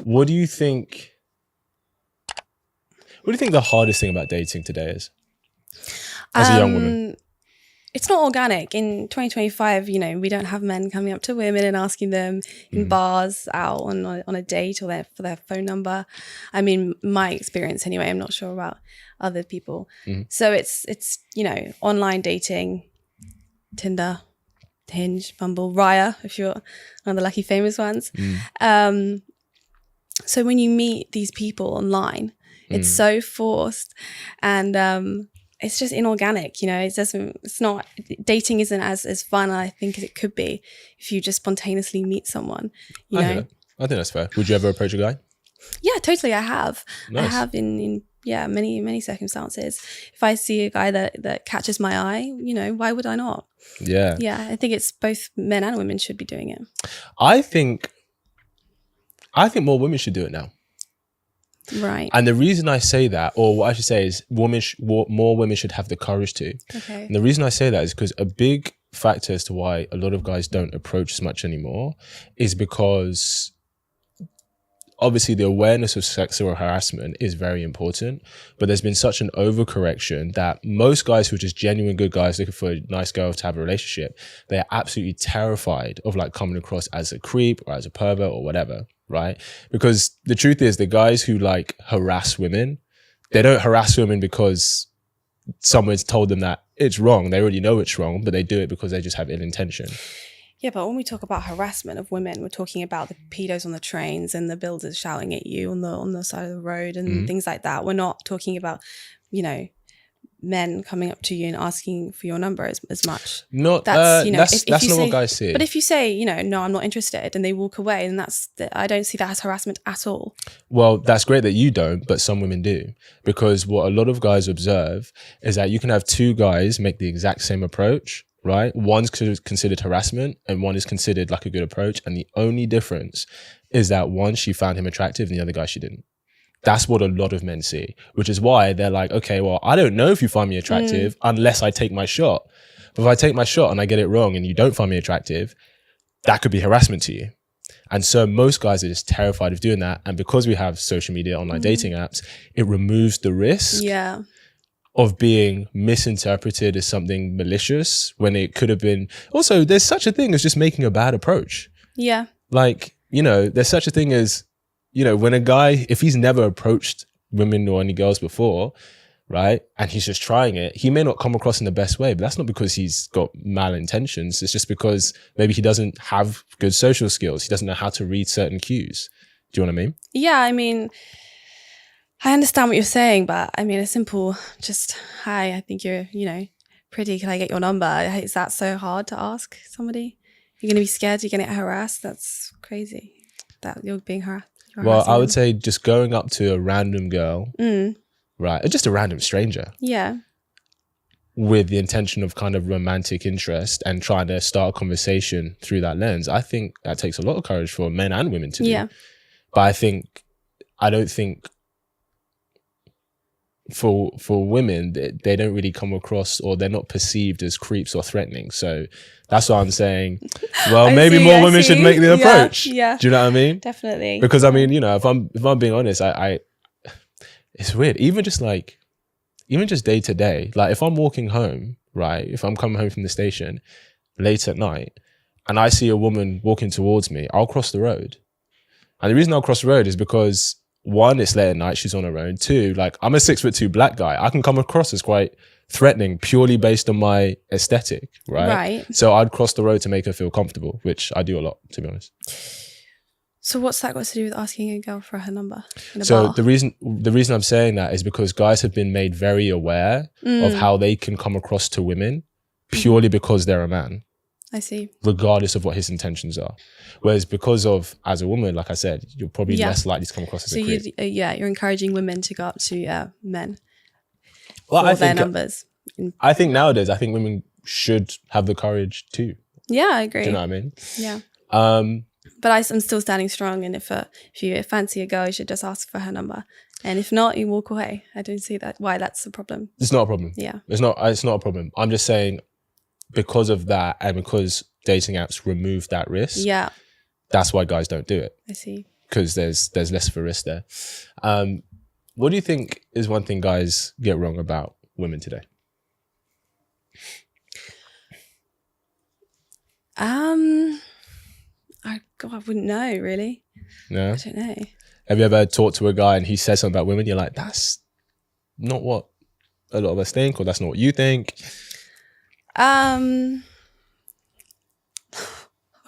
What do you think? What do you think the hardest thing about dating today is? As a young woman. It's not organic. In 2025, we don't have men coming up to women and asking them in bars out on a date or for their phone number. I mean, my experience anyway, I'm not sure about other people. So it's online dating, Tinder, Hinge, Bumble, Raya, if you're one of the lucky famous ones. So when you meet these people online, it's so forced and it's just inorganic, dating isn't as fun I think as it could be if you just spontaneously meet someone, I think that's fair. Would you ever approach a guy? Yeah, totally. I have. Nice. I have in many circumstances. If I see a guy that catches my eye, why would I not? Yeah. Yeah, I think it's both men and women should be doing it. I think more women should do it now. Right. And the reason I say that, or what I should say is more women should have the courage to. Okay. And the reason I say that is because a big factor as to why a lot of guys don't approach as much anymore is because obviously the awareness of sexual harassment is very important, but there's been such an overcorrection that most guys who are just genuine good guys looking for a nice girl to have a relationship, they're absolutely terrified of like coming across as a creep or as a pervert or whatever. Right? Because the truth is the guys who like harass women, they don't harass women because someone's told them that it's wrong. They already know it's wrong, but they do it because they just have ill intention. Yeah, but when we talk about harassment of women, we're talking about the pedos on the trains and the builders shouting at you on the side of the road and things like that. We're not talking about, men coming up to you and asking for your number as much. That's not what guys see. But if you say, no, I'm not interested, and they walk away, then I don't see that as harassment at all. Well, that's great that you don't, but some women do. Because what a lot of guys observe is that you can have two guys make the exact same approach, right? One's considered harassment and one is considered like a good approach. And the only difference is that one, she found him attractive and the other guy she didn't. That's what a lot of men see, which is why they're like, okay, well, I don't know if you find me attractive unless I take my shot. But if I take my shot and I get it wrong and you don't find me attractive, that could be harassment to you. And so most guys are just terrified of doing that. And because we have social media, online dating apps, it removes the risk of being misinterpreted as something malicious when it could have been. Also, there's such a thing as just making a bad approach. Yeah. Like, there's such a thing as, when a guy, if he's never approached women or any girls before, right, and he's just trying it, he may not come across in the best way, but that's not because he's got malintentions. It's just because maybe he doesn't have good social skills. He doesn't know how to read certain cues. Do you know what I mean? Yeah, I mean, I understand what you're saying, but I mean, a simple just, hi, I think you're, pretty. Can I get your number? Is that so hard to ask somebody? You're going to be scared you're going to get harassed? That's crazy that you're being harassed. Well, I would say just going up to a random girl, right, or just a random stranger. Yeah. With the intention of kind of romantic interest and trying to start a conversation through that lens. I think that takes a lot of courage for men and women to do. Yeah. But I don't think for women, they don't really come across or they're not perceived as creeps or threatening. So that's why I'm saying, well, maybe more women should make the approach. Yeah. Do you know what I mean? Definitely. Because I mean, if I'm being honest, it's weird. Even just day to day, like if I'm walking home, right? If I'm coming home from the station late at night and I see a woman walking towards me, I'll cross the road. And the reason I'll cross the road is because one, it's late at night, she's on her own. Two, like I'm a 6'2" black guy. I can come across as quite threatening purely based on my aesthetic, right? Right. So I'd cross the road to make her feel comfortable, which I do a lot, to be honest. So what's that got to do with asking a girl for her number in a So bar? the reason I'm saying that is because guys have been made very aware of how they can come across to women purely because they're a man. I see. Regardless of what his intentions are. Whereas because of, as a woman, like I said, you're probably less likely to come across as a creep. You're encouraging women to go up to men for their numbers. I think nowadays, women should have the courage too. Yeah, I agree. Do you know what I mean? Yeah. But I'm still standing strong. And if you fancy a girl, you should just ask for her number. And if not, you walk away. I don't see why that's a problem. It's not a problem. Yeah. It's not a problem. I'm just saying because of that and because dating apps remove that risk. Yeah. That's why guys don't do it. I see. because there's less of a risk there. What do you think is one thing guys get wrong about women today? I wouldn't know really. No? I don't know. Have you ever talked to a guy and he says something about women, you're like, that's not what a lot of us think, or that's not what you think? I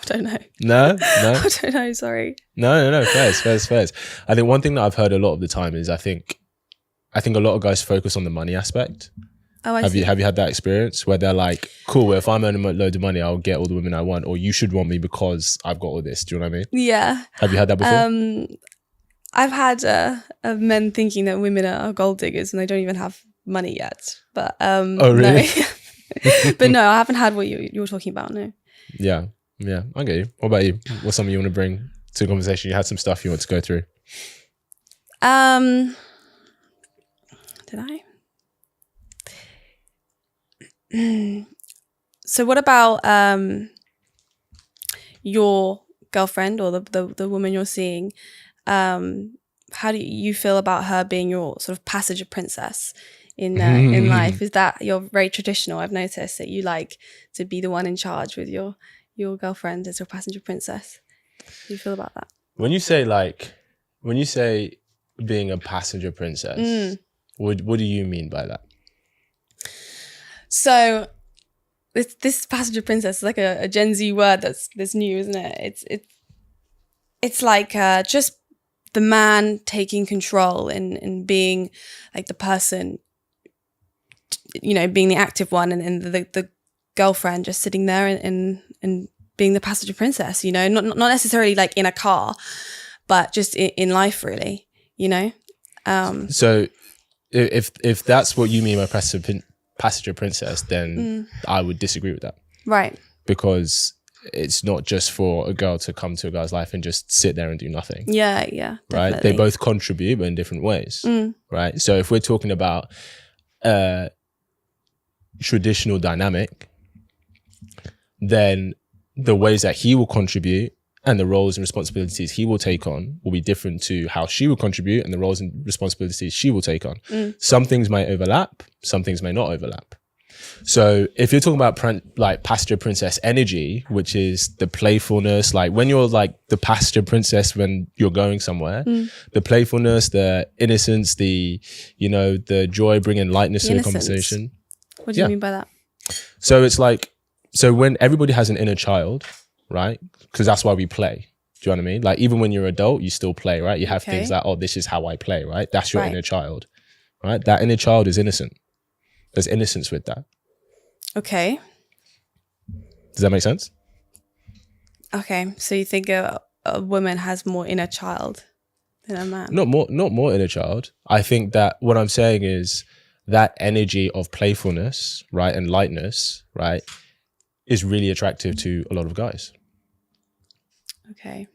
don't know. No? I don't know, sorry. No. Fairs. I think one thing that I've heard a lot of the time is I think a lot of guys focus on the money aspect. Oh, I see. Have you had that experience where they're like, cool, well, if I'm earning loads of money, I'll get all the women I want, or you should want me because I've got all this. Do you know what I mean? Yeah. Have you had that before? I've had men thinking that women are gold diggers and they don't even have money yet. But oh, really? No. But no, I haven't had what you're talking about, no. Yeah, I get you. What about you? What's something you want to bring to the conversation? You had some stuff you want to go through. Did I? So what about your girlfriend or the woman you're seeing? How do you feel about her being your sort of passenger princess in life? Is that, you're very traditional? I've noticed that you like to be the one in charge with your girlfriend as your passenger princess. How do you feel about that? When you say being a passenger princess, what do you mean by that? So this passenger princess is like a Gen Z word that's new, isn't it? It's like just the man taking control and being like the person, being the active one, and the girlfriend just sitting there and being the passenger princess, not necessarily like in a car, but just in life, really, So if that's what you mean by passenger princess, then I would disagree with that. Right. Because it's not just for a girl to come to a guy's life and just sit there and do nothing. Yeah. Right? Definitely. They both contribute, but in different ways. Right? So if we're talking about traditional dynamic, then the ways that he will contribute and the roles and responsibilities he will take on will be different to how she will contribute and the roles and responsibilities she will take on. Some things may overlap, some things may not overlap. So if you're talking about like passenger princess energy, which is the playfulness, like when you're like the passenger princess when you're going somewhere, the playfulness, the innocence, the joy, bringing lightness to the conversation. What do you mean by that? So it's like, so when everybody has an inner child, right? Because that's why we play. Do you know what I mean? Like even when you're an adult, you still play, right? You have things like, oh, this is how I play, right? That's your inner child, right? That inner child is innocent. There's innocence with that. Okay. Does that make sense? Okay. So you think a woman has more inner child than a man? Not more inner child. I think that what I'm saying is that energy of playfulness, right, and lightness, right, is really attractive to a lot of guys. Okay.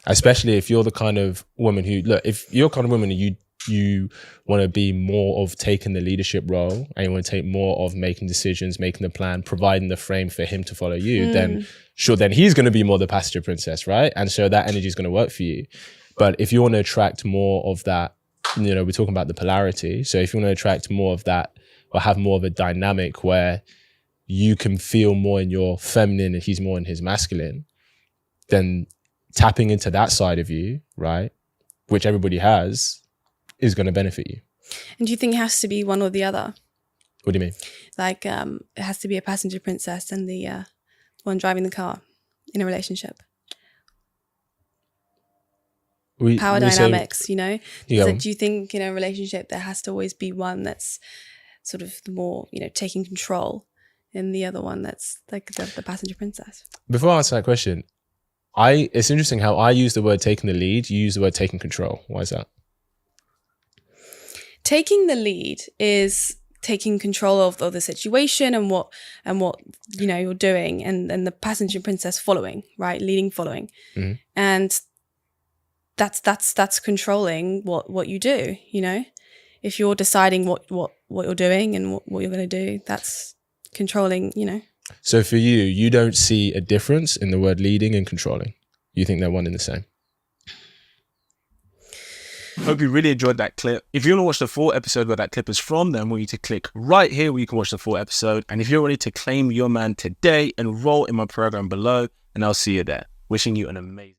Especially if you're the kind of woman who, look, if you're the kind of woman and you want to be more of taking the leadership role and you want to take more of making decisions, making the plan, providing the frame for him to follow you, then sure, then he's going to be more the passenger princess, right? And so that energy is going to work for you. But if you want to attract more of that, we're talking about the polarity. So if you want to attract more of that or have more of a dynamic where you can feel more in your feminine and he's more in his masculine, then tapping into that side of you, right, which everybody has, is going to benefit you. And do you think it has to be one or the other? What do you mean? Like it has to be a passenger princess and the one driving the car in a relationship? Power dynamics, Yeah. So do you think in a relationship there has to always be one that's sort of the more, taking control, and the other one that's like the passenger princess? Before I answer that question, it's interesting how I use the word taking the lead, you use the word taking control. Why is that? Taking the lead is taking control of the situation and what you're doing, and the passenger princess following, right? Leading, following. Mm-hmm. And that's controlling what you do, If you're deciding what you're doing and what you're going to do, that's controlling, So for you don't see a difference in the word leading and controlling. You think they're one and the same? Hope you really enjoyed that clip. If you want to watch the full episode where that clip is from, then I want you to click right here where you can watch the full episode. And if you're ready to claim your man today, enroll in my program below, and I'll see you there. Wishing you an amazing